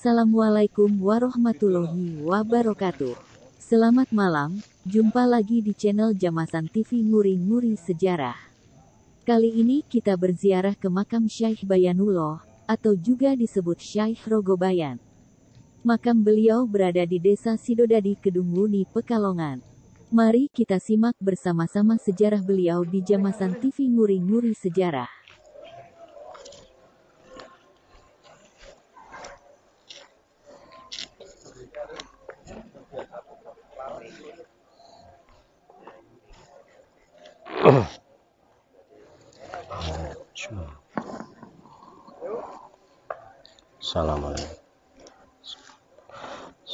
Assalamualaikum warahmatullahi wabarakatuh. Selamat malam, jumpa lagi di channel Jamasan TV Nguri-Nguri Sejarah. Kali ini kita berziarah ke makam Syekh Bayanullah, atau juga disebut Syekh Rogobayan. Makam beliau berada di Desa Sidodadi, Kedung Wuni, Pekalongan. Mari kita simak bersama-sama sejarah beliau di Jamasan TV Nguri-Nguri Sejarah.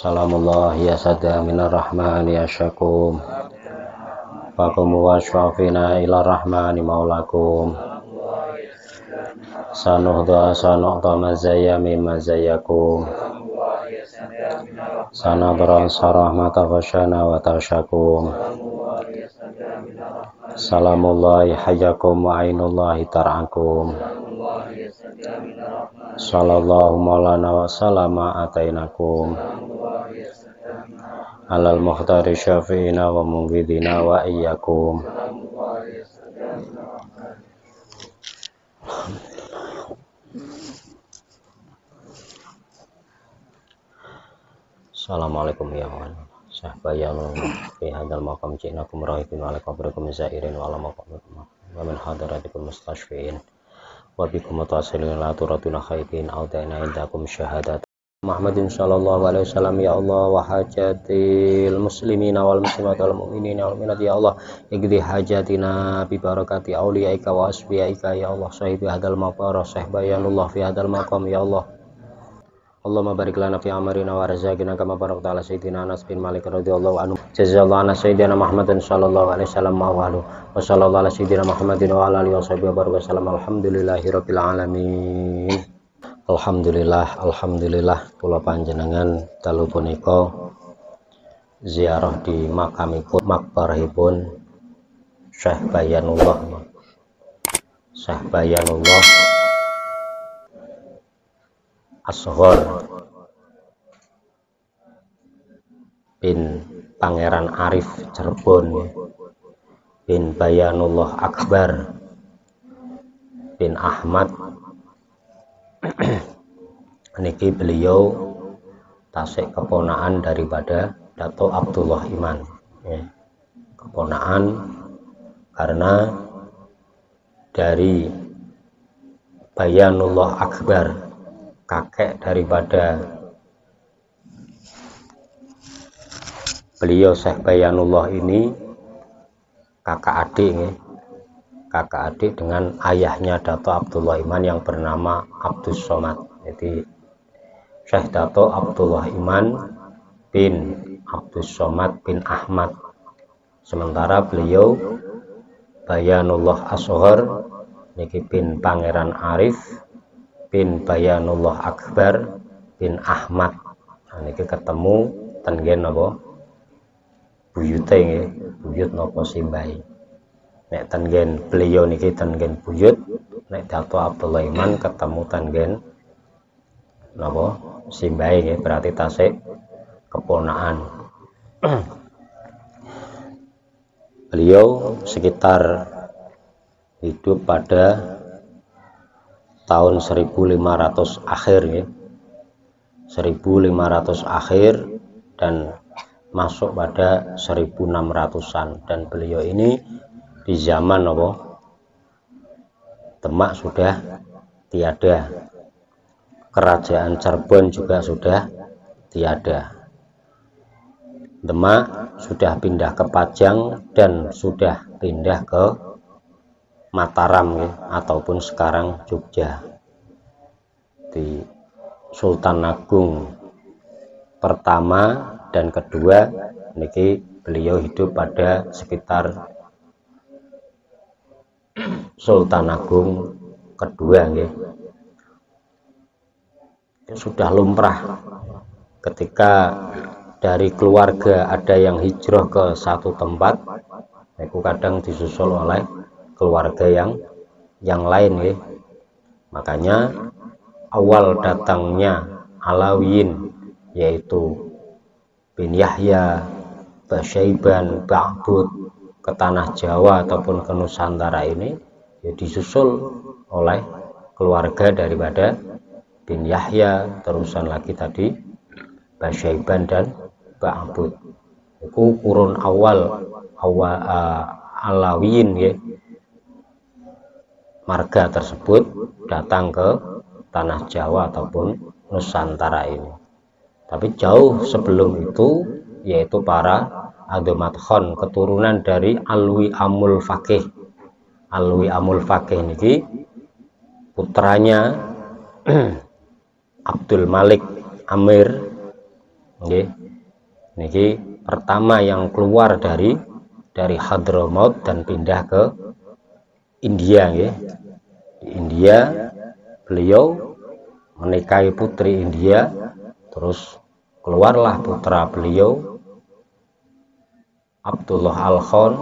Salamullah ya sada minar rahman ya syakum faqumu wa syafina ila rahmani maulakum sanuhda sanuhda mazaya mimma zayakum sanadran sarahmata fasyana wa tasyakum salamullahi hayakum wa ainullahi tar'akum sallallahu maulana wa salama atainakum alal muhtari syafi'ina wa munggidina wa iyyakum. Assalamualaikum ya Allah. Sahbayanul fi hadzal maqam ji'nakum rahibin wa ala qabrikum zairin wa ala maqamikum wa min hadaratikum mustashfi'in wa bikum mutasilin la turatuna khaybin audana indakum syahadat Muhammadin sallallahu alaihi wasallam ya Allah wa hajatil muslimina wal muslimat wal mu'minina wal mu'minat ya Allah igdi hajatina bi barakati auliyaika wa asbiyaika ya Allah sahibi hadal maqam Syekh Bayanullah fi hadal maqam ya Allah Allahumma barik lana fi amarina wa razaqina kama barakta ala sayyidina Anas bin Malik radhiyallahu anhu jazallahu anna sayyidina Muhammadin sallallahu alaihi wasallam wa sallallahu ala sayyidina Muhammadin wa ala alihi wa wasallam alhamdulillahirabbil alamin. Alhamdulillah kula panjenengan dalu punika ziarah di makamipun makbarahipun Syekh Bayanullah Asghar bin Pangeran Arif Cirebon bin Bayanullah Akbar bin Ahmad. Niki beliau tasik keponaan daripada Dato Abdullah Iman ya. Keponaan karena dari Bayanullah Akbar, kakek daripada beliau Syekh Bayanullah ini kakak adik ya. Kakak adik dengan ayahnya Dato Abdullah Iman yang bernama Abdus Somad. Jadi Syekh Dato Abdullah Iman bin Abdus Somad bin Ahmad. Sementara beliau Bayanullah Asghar niki bin Pangeran Arif bin Bayanullah Akbar bin Ahmad. Nah, niki ketemu tenggen napa buyute nggih, buyut napa simbahe. Nek tenggen beliau niki tenggen buyut, nek Dato Abdullah Iman ketemu tenggen napa simbahe nggih, berarti tasik keponaan. Beliau sekitar hidup pada tahun 1500 akhir ya. 1500 akhir dan masuk pada 1600-an, dan beliau ini di zaman apa Demak sudah tiada, kerajaan Cirebon juga sudah tiada, Demak sudah pindah ke Pajang dan sudah pindah ke Mataram ya, ataupun sekarang Jogja. Di Sultan Agung pertama dan kedua niki beliau hidup pada sekitar Sultan Agung kedua nggih. Sudah lumrah ketika dari keluarga ada yang hijrah ke satu tempat, itu kadang disusul oleh keluarga yang lain nggih. Makanya awal datangnya Alawiyin, yaitu bin Yahya, Basyaiban, Ba'bud ke tanah Jawa ataupun ke Nusantara ini ya disusul oleh keluarga daripada bin Yahya, terusan lagi tadi Basyaiban dan Ba'bud. Itu kurun awal Alawiyin ya. Marga tersebut datang ke tanah Jawa ataupun Nusantara ini. Tapi jauh sebelum itu, yaitu para Adomat Khan, keturunan dari Alwi Amul Faqih. Alwi Amul Faqih ini putranya Abdul Malik Amir, ini pertama yang keluar dari Hadramaut dan pindah ke India. Di India beliau menikahi putri India, terus keluarlah putra beliau Abdullah Al-Khan,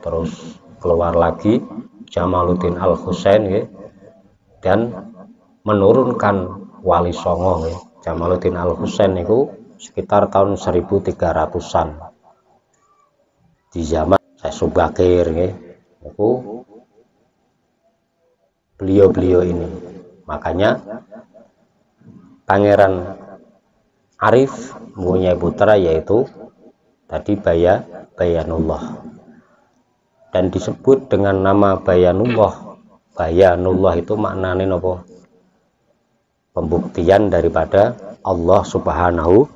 terus keluar lagi Jamaluddin Al-Husain dan menurunkan Wali Songo. Jamaluddin Al-Husain itu sekitar tahun 1300-an di zaman Syekh Subakir itu beliau ini. Makanya Pangeran Arif mempunyai putra yaitu tadi Bayanullah, dan disebut dengan nama Bayanullah. Bayanullah itu maknanya apa? Pembuktian daripada Allah Subhanahu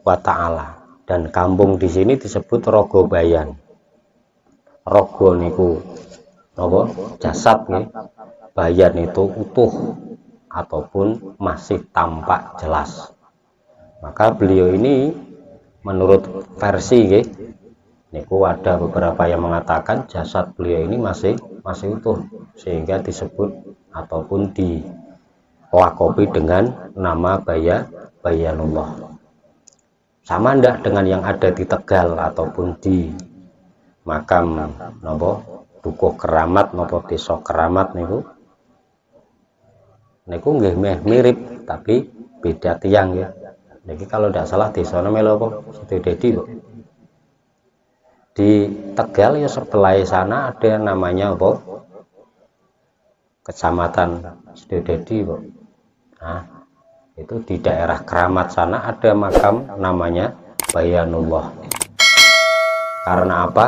wa Ta'ala. Dan kampung di sini disebut Rogo Bayan. Rogo niku apa? Jasad nih. Bayan itu utuh ataupun masih tampak jelas. Maka beliau ini menurut versi niku ada beberapa yang mengatakan jasad beliau ini masih utuh, sehingga disebut ataupun dilakopi dengan nama Bayanullah. Sama ndak dengan yang ada di Tegal ataupun di makam Dukuh Keramat nopo Desa Keramat niku nggih mirip tapi beda tiang ya. Jadi kalau tidak salah desa namanya apa? Situ Dedi, Bu. Di Tegal ya sebelah sana ada namanya apa? Kecamatan Situ Dedi, Bu. Nah, itu di daerah Keramat sana ada makam namanya Bayanullah. Karena apa?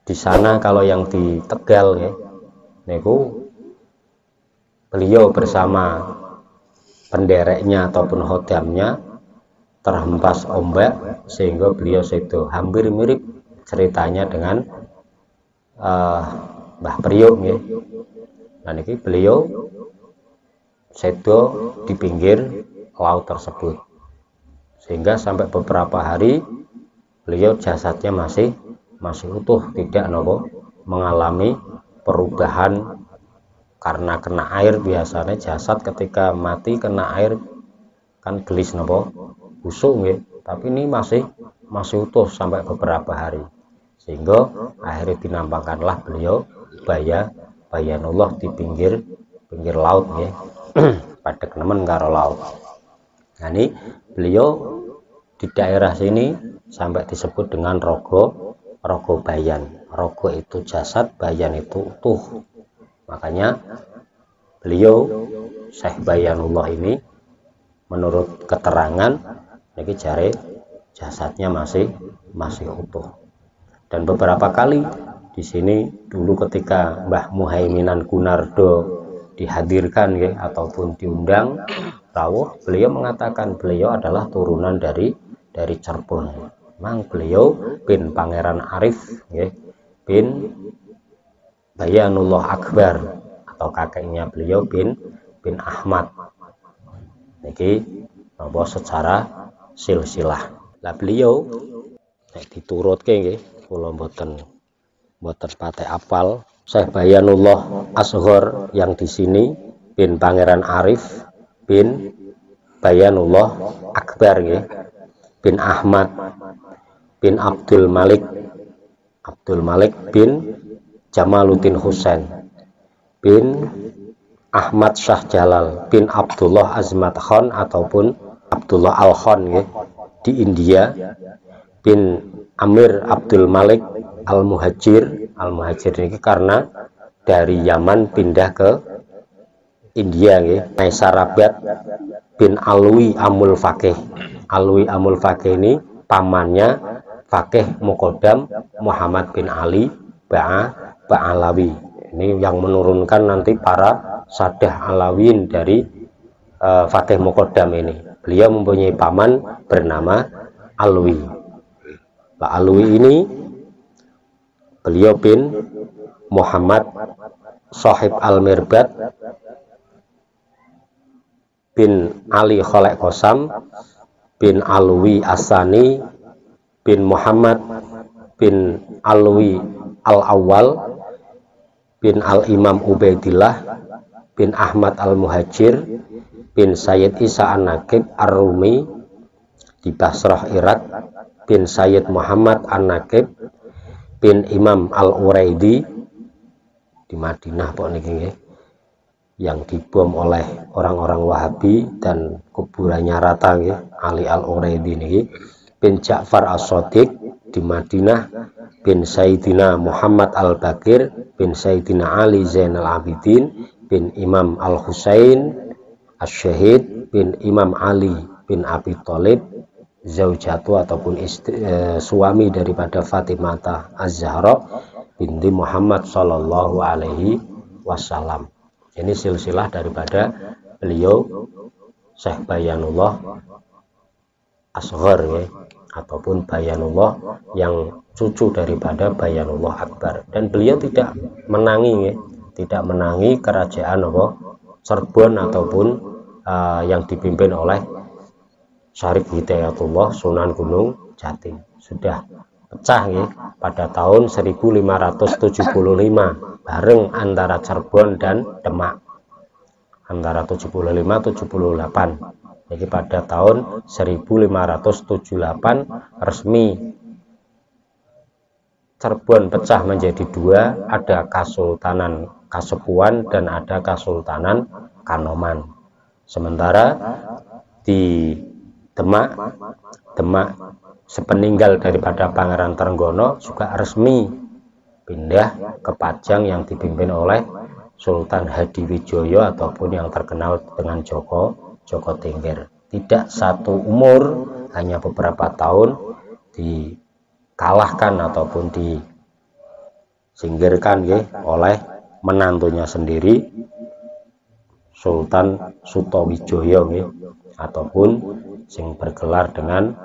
Di sana kalau yang di Tegal ya, niku beliau bersama pendereknya ataupun khodamnya terhempas ombak sehingga beliau itu hampir mirip ceritanya dengan Mbah Priok ya. Nah ini beliau sedo di pinggir laut tersebut, sehingga sampai beberapa hari beliau jasadnya masih utuh, tidak mengalami perubahan. Karena kena air, biasanya jasad ketika mati kena air kan gelis busuk ya. Tapi ini masih utuh sampai beberapa hari, sehingga akhirnya dinampakkanlah beliau Bayanullah di pinggir laut ya. Pada kenemen karo laut. Nah ini beliau di daerah sini sampai disebut dengan Rogo Bayan. Rogo itu jasad, Bayan itu utuh. Makanya beliau Syekh Bayanullah ini menurut keterangan ini jari jasadnya masih utuh. Dan beberapa kali di sini dulu ketika Mbah Muhaiminan Gunardo dihadirkan ya, ataupun diundang rawuh, beliau mengatakan beliau adalah turunan dari Cirebon. Memang beliau bin Pangeran Arif ya, bin Bayanullah Akbar, atau kakeknya beliau bin Ahmad. Niki napa secara silsilah. Lah beliau nek diturutke nggih kula mboten pate apal. Syekh Bayanullah Asghar yang di sini bin Pangeran Arif bin Bayanullah Akbar nggih, bin Ahmad bin Abdul Malik bin Jamaluddin Husain bin Ahmad Shah Jalal bin Abdullah Azmat Khan ataupun Abdullah Al Khan ya, di India, bin Amir Abdul Malik Al Muhajir. Al Muhajir ini karena dari Yaman pindah ke India ya. Naisarabat bin Alwi Amul Faqih. Alwi Amul Faqih ini pamannya Faqih Muqaddam Muhammad bin Ali Ba'alawi. Ini yang menurunkan nanti para Sadah Alawin dari Faqih Muqaddam ini. Beliau mempunyai paman bernama Alwi. Nah, Alwi ini beliau bin Muhammad Sohib Al-Mirbad bin Ali Kholek Qasam bin Alwi Asani bin Muhammad bin Alwi Al-Awwal bin Al-Imam Ubaidillah bin Ahmad Al-Muhajir bin Sayyid Isa An-Naqib Ar-Rumi di Basrah, Irak, bin Sayyid Muhammad An-Naqib bin Imam Al-Uraidi di Madinah yang dibom oleh orang-orang Wahabi dan kuburannya rata ya, Ali Al-Uraidi ini, bin Ja'far As-Shadiq di Madinah, bin Sayyidina Muhammad Al-Bakir bin Sayyidina Ali Zainal Abidin bin Imam Al-Husain Asy-Syahid bin Imam Ali bin Abi Thalib zaujatu ataupun suami daripada Fatimah Az-Zahra binti Muhammad sallallahu alaihi wasallam. Ini silsilah daripada beliau Syekh Bayanullah Asghar ya, ataupun Bayanullah yang cucu daripada Bayanullah Akbar. Dan beliau tidak menangi ya, tidak menangi kerajaan Cirebon ataupun yang dipimpin oleh Syarif Hidayatullah Sunan Gunung Jati. Sudah pecah ya pada tahun 1575 bareng antara Cirebon dan Demak, antara 75-78. Jadi pada tahun 1578 resmi Cirebon pecah menjadi dua, ada Kasultanan Kasepuan dan ada Kasultanan Kanoman. Sementara di Demak sepeninggal daripada Pangeran Trenggono juga resmi pindah ke Pajang yang dipimpin oleh Sultan Hadiwijoyo ataupun yang terkenal dengan Joko Tingkir. Tidak satu umur, hanya beberapa tahun dikalahkan ataupun disingkirkan ya, oleh menantunya sendiri Sultan Sutowijoyo ya, ataupun sing bergelar dengan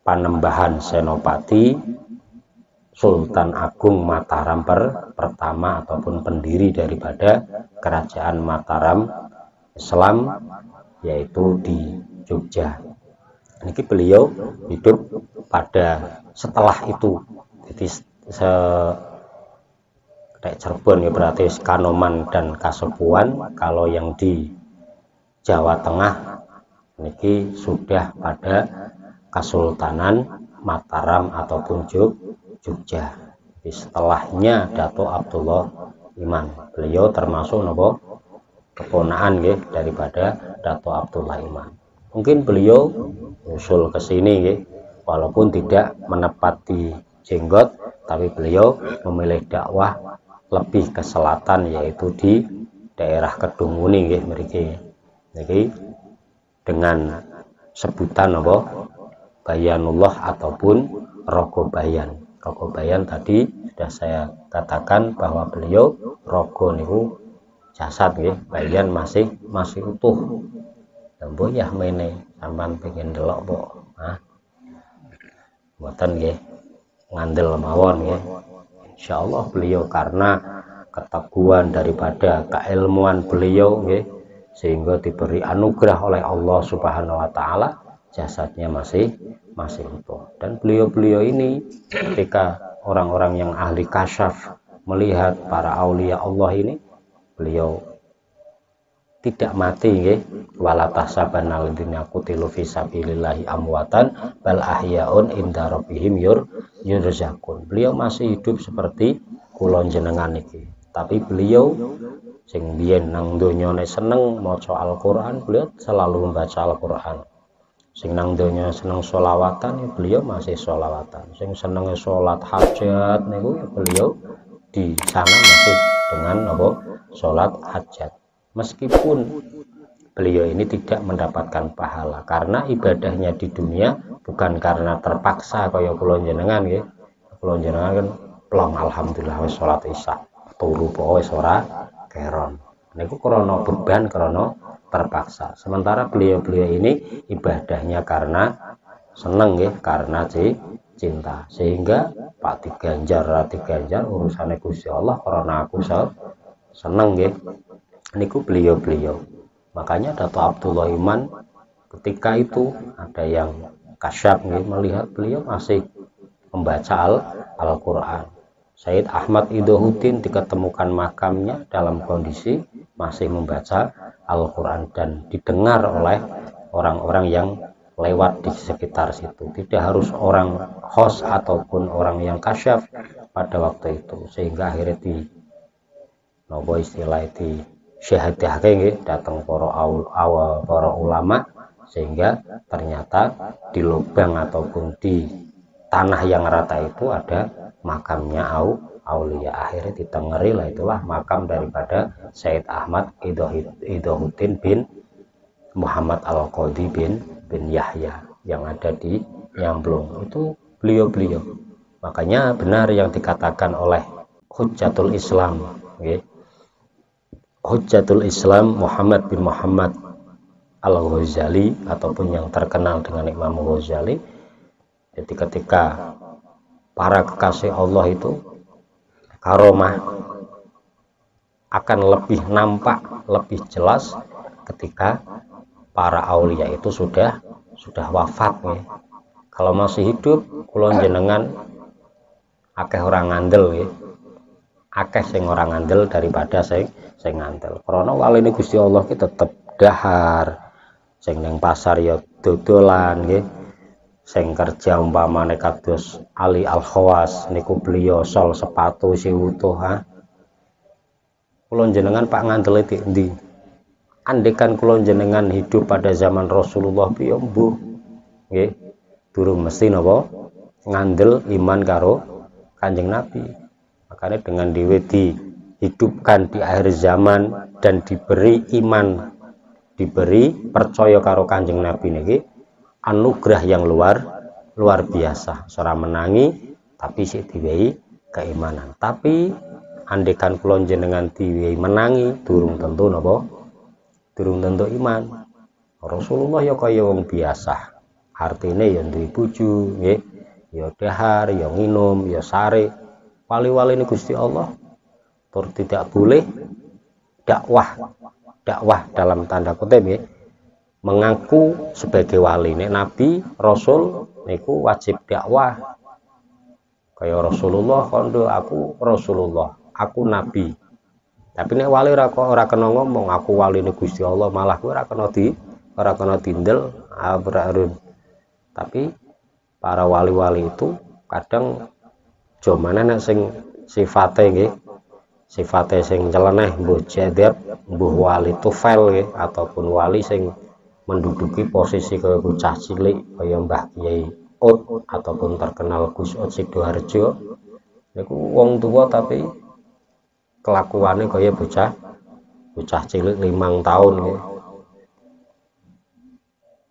Panembahan Senopati Sultan Agung Mataram pertama ataupun pendiri daripada Kerajaan Mataram Islam, yaitu di Jogja. Ini beliau hidup pada setelah itu. Jadi kayak Cirebon ya berarti Kanoman dan Kasepuan. Kalau yang di Jawa Tengah ini sudah pada Kesultanan Mataram ataupun Jogja. Jadi setelahnya Dato Abdullah Iman. Beliau termasuk keponaan ya daripada Dato Abdullah Iman. Mungkin beliau usul ke sini ya, walaupun tidak menepati jenggot, tapi beliau memilih dakwah lebih ke selatan, yaitu di daerah Kedungmuni ya mriki. Jadi dengan sebutan Bayanullah ataupun Rogo Bayan. Rogo Bayan tadi sudah saya katakan bahwa beliau rogo niku jasad nggih, bayan masih utuh. Mbok yah mene sampean pengen delok mbok. Mboten nggih, ngandel mawon nggih. Insyaallah beliau karena keteguhan daripada keilmuan beliau nggih, sehingga diberi anugerah oleh Allah Subhanahu wa taala, jasadnya masih utuh. Dan beliau ini ketika orang-orang yang ahli kasyaf melihat para aulia Allah ini, beliau tidak mati nggih, wala tahsabanna alladziina qutilu fi sabilillahi amwatan bal ahyaun inda rabbihim yurzaqun. Beliau masih hidup seperti kula jenengan iki, tapi beliau Sing biyen nang donyane seneng maca Al-Qur'an, beliau selalu membaca Al-Qur'an. Sing nang donya seneng sholawatan, ya beliau masih sholawatan. Sing seneng sholat hajat niku ya beliau di sana masih dengan apa sholat hajat. Meskipun beliau ini tidak mendapatkan pahala karena ibadahnya di dunia bukan karena terpaksa kaya kula jenengan nggih. Kula jenengan kan plong alhamdulillah wis sholat isya. Turu pokoke wis ora keron. Niku krana beban, krana terpaksa. Sementara beliau-beliau ini ibadahnya karena seneng nggih, karena cinta. Sehingga Pak diganjar ra diganjar urusane Gusti Allah karena aku seneng nggih. Niku beliau-beliau. Makanya Dato Abdullah Iman ketika itu ada yang kasyaf nih, melihat beliau masih membaca Al-Quran. Sayyid Ahmad Idohuddin diketemukan makamnya dalam kondisi masih membaca Al-Quran dan didengar oleh orang-orang yang lewat di sekitar situ. Tidak harus orang khos ataupun orang yang kasyaf pada waktu itu, sehingga akhirnya di nopo istilah di syahadahke nggih datang para ulama, sehingga ternyata di lubang ataupun di tanah yang rata itu ada makamnya aulia. Akhirnya ditengeri lah, itulah makam daripada Sayyid Ahmad Idohuddin bin Muhammad Al-Qadi bin Yahya yang ada di Nyamblung. Itu beliau-beliau. Makanya benar yang dikatakan oleh Hujjatul Islam nggih, Hujjatul Islam Muhammad bin Muhammad Al-Ghazali ataupun yang terkenal dengan Imam Ghazali. Jadi ketika para kekasih Allah itu karomah akan lebih nampak, lebih jelas ketika para aulia itu sudah wafat nih. Kalau masih hidup kula jenengan akeh orang ngandel nggih. Akeh sing orang ngandel daripada sing ngandel. Karena waline Gusti Allah ki tetep dahar. Sing ning pasar ya dodolan nggih. Sing kerja umpamane kados Ali Al-Khawas niku beliau sol sepatu si utuh ha. Kula jenengan Pak ngandel di endi? Andekan kula jenengan hidup pada zaman Rasulullah piye mbuh nggih durung mesti napa ngandel iman karo Kanjeng Nabi. Makanya dengan dihidupkan di akhir zaman dan diberi iman, diberi percaya karo Kanjeng Nabi niki anugerah yang luar biasa. Seorang menangi tapi sik diwehi keimanan. Tapi andekan kula jenengan diwehi menangi durung tentu napa? Durung tentu iman. Rasulullah ya kaya wong biasa. Artine ya duwe bojo nggih, ya dahar, ya nginum, ya sare. Wali-wali ini Gusti Allah. Tur tidak boleh dakwah dalam tanda kutip nggih. Mengaku sebagai wali. Nek Nabi, Rasul niku wajib dakwah. Kaya Rasulullah kondo aku Rasulullah, aku Nabi. Tapi nek wali ora kena ngomong aku wali ne Gusti Allah, malah kowe ora kena tindel abrarun. Tapi para wali-wali itu kadang jomane nek sing sifate nggih, sifate sing nyeleneh mbuh jadab, mbuh wali tufel nggih ataupun wali sing menduduki posisi kaya bocah cilik kaya Mbah Kiai Ut ataupun terkenal Gus Ut Sidoarjo niku wong tua tapi kelakuannya kaya bocah cilik 5 tahun nggih.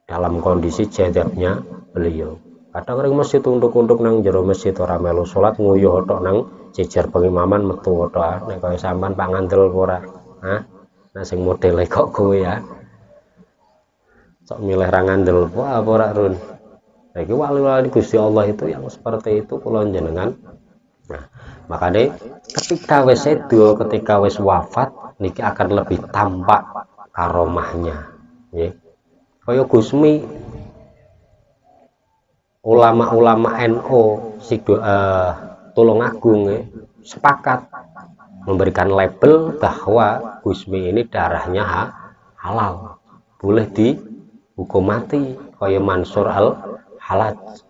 Dalam kondisi jadabnya beliau kadang ring masjid unduk-unduk nang jero masjid ora melu salat nguyuh tok nang jejer pengimaman metu tok. Nek kaya sampean Pak ngandel ora ha nek sing modele kok kowe ya sok milih ra ngandel apa ora run. Nah, iki wali-wali Gusti Allah itu yang seperti itu kula jenengan. Nah, makanya ketika wis sedo, ketika wis wafat niki akan lebih tampak karomahnya nggih. Kaya Gusmi ulama-ulama NU Tulungagung nggih sepakat memberikan label bahwa Gusmi ini darahnya halal, boleh dihukum mati kaya Mansur Al-Halaj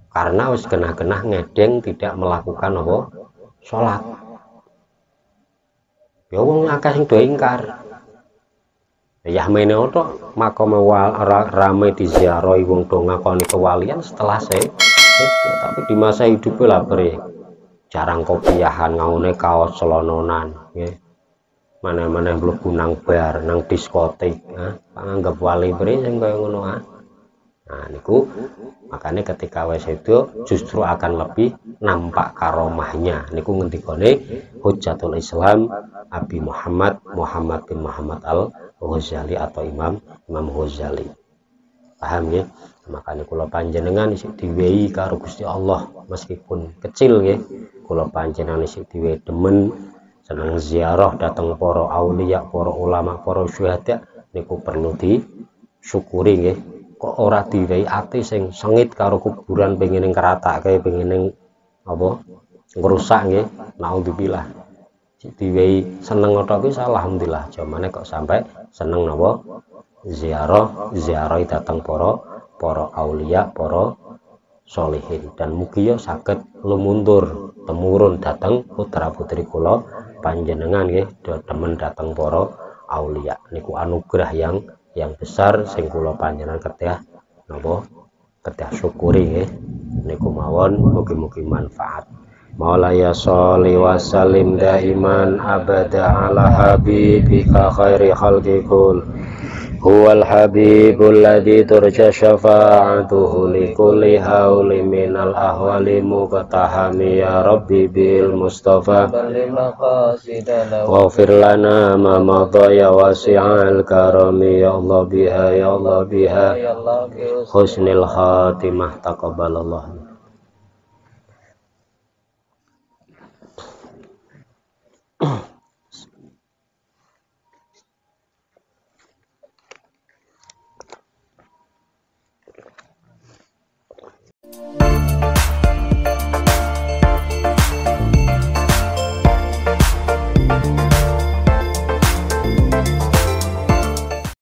karena wis kena ngedeng tidak melakukan apa salat. Ya wong akeh sing do ingkar. Ya mene oto makam rame diziarahi wong do ngakoni kewalian setelah itu, tapi di masa hidupnya lah beri jarang kopiahan ngangune kaos celononan nggih. Mana-mana mlebu nang bar, nang diskotik, anggap wali beri sing kaya ngono. Nah niku makanya ketika wis itu justru akan lebih nampak karomahnya. Niku ngendikane Hujjatul Islam Abi Muhammad bin Muhammad Al-Ghazali atau Imam Ghazali. Paham ya? Makanya kula panjenengan isih diwehi karo Gusti Allah meskipun kecil nggih. Kula panjenengan isih diwehi demen seneng ziarah datang para aulia, para ulama, para syuhada niku perlu disyukuri nggih. Kok ora diwehi ati sing sengit karo kuburan pengen keratake, pengen apa ngrusak nggih. Naudzubillah. Diwehi seneng ngono kuwi alhamdulillah. Jamane kok sampai seneng napa ziarah datang para aulia, para solihin, dan mugi saged lumuntur temurun datang putra-putri kula panjenengan nggih demen datang para aulia. Niku anugerah yang besar sing kula panjenengan kedah napa kedah syukuri nggih. Niku mawon mugi-mugi manfaat. Maulaya sholli wa sallim daiman abada ala habibika khairi khalqikul huwal habibul ladzi turja syafa'atuhu likulli hauli minal ahwali muqtahami ya rabbi bil mustafa waghfir lana ma madha ya wasi'al karami ya Allah biha husnil khatimah taqabbalallah.